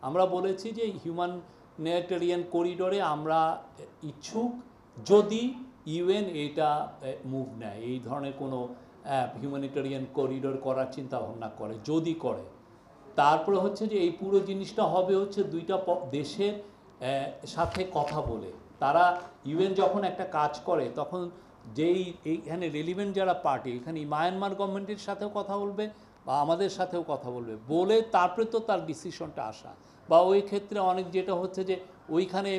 আমরা বলেছি যে হিউম্যানিটেরিয়ান করিডোরে আমরা ইচ্ছুক যদি ইউএন এটা মুভ নেয়, এই ধরনের কোনো হিউম্যানিটেরিয়ান করিডোর করার চিন্তা ভাবনা করে, যদি করে তারপরে হচ্ছে যে এই পুরো জিনিসটা হবে হচ্ছে দুইটা দেশের সাথে কথা বলে। তারা ইউএন যখন একটা কাজ করে তখন যেই এইখানে রেলিভেন্ট যারা পার্টি, এখানে মায়ানমার গভর্নমেন্টের সাথেও কথা বলবে বা আমাদের সাথেও কথা বলবে, বলে তারপরে তো তার ডিসিশনটা আসা। বা ওই ক্ষেত্রে অনেক যেটা হচ্ছে যে ওইখানে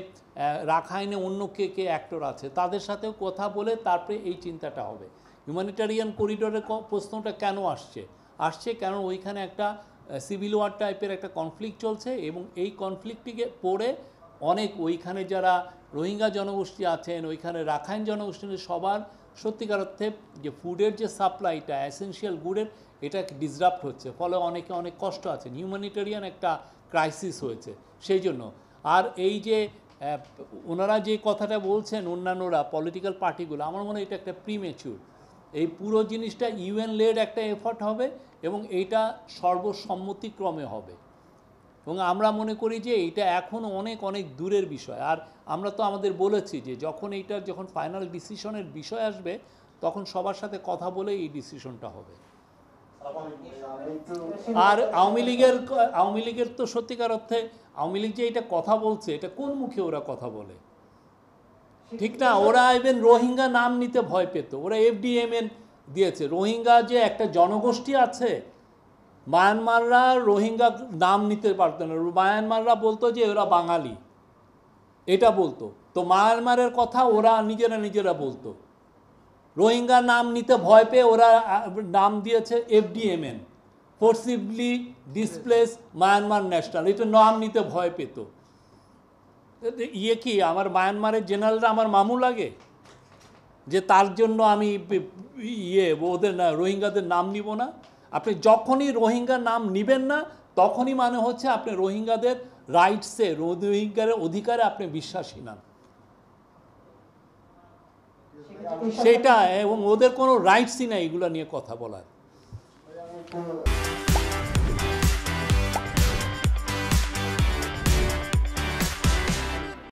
রাখাইনে অন্য কে অ্যাক্টর আছে তাদের সাথেও কথা বলে তারপরে এই চিন্তাটা হবে। হিউম্যানিটেরিয়ান করিডোরের প্রশ্নটা কেন আসছে কারণ ওইখানে একটা সিভিল ওয়ার টাইপের একটা কনফ্লিক্ট চলছে এবং এই কনফ্লিক্টটিকে পড়ে অনেক ওইখানে যারা রোহিঙ্গা জনগোষ্ঠী আছেন, ওইখানে রাখাইন জনগোষ্ঠীর সবার সত্যিকার অর্থে যে ফুডের যে সাপ্লাইটা এসেনশিয়াল গুডের এটা ডিসরাপ্ট হচ্ছে, ফলে অনেকে অনেক কষ্ট আছেন, হিউম্যানিটেরিয়ান একটা ক্রাইসিস হয়েছে সেই জন্য। আর এই যে ওনারা যে কথাটা বলছেন অন্যান্যরা পলিটিক্যাল পার্টিগুলো, আমার মনে হয় এটা একটা প্রিমেচুর। এই পুরো জিনিসটা ইউএন লেড একটা এফর্ট হবে এবং এইটা সর্বসম্মতিক্রমে হবে এবং আমরা মনে করি যে এইটা এখনও অনেক অনেক দূরের বিষয়। আর আমরা তো আমাদের বলেছি যে যখন ফাইনাল ডিসিশনের বিষয় আসবে তখন সবার সাথে কথা বলে এই ডিসিশনটা হবে। আর আওয়ামী লীগের তো সত্যিকার অর্থে আওয়ামী লীগ যে এটা কথা বলছে এটা কোন মুখে ওরা কথা বলে, ঠিক না? ওরা ইভেন রোহিঙ্গা নাম নিতে ভয় পেত, ওরা FDMN দিয়েছে। রোহিঙ্গা যে একটা জনগোষ্ঠী আছে, মায়ানমাররা রোহিঙ্গা নাম নিতে পারত না, মায়ানমাররা বলতো যে ওরা বাঙালি, এটা বলতো। তো মায়ানমারের কথা ওরা নিজেরা বলতো, রোহিঙ্গা নাম নিতে ভয় পেয়ে ওরা নাম দিয়েছে FDMN, ফোর্সিবলি ডিসপ্লেস মায়ানমার ন্যাশনাল, এটা নাম নিতে ভয় পেত। কি আমার মায়ানমারের জেনারেলরা আমার মামু লাগে যে তার জন্য আমি ওদের রোহিঙ্গাদের নাম নিব না? আপনি যখনই রোহিঙ্গার নাম নিবেন না তখনই মানে হচ্ছে আপনি রোহিঙ্গাদের রাইটসে, রোহিঙ্গার অধিকারে আপনি বিশ্বাসী না, সেটা। এবং ওদের কোনো রাইটসই নাই এগুলো নিয়ে কথা বলার।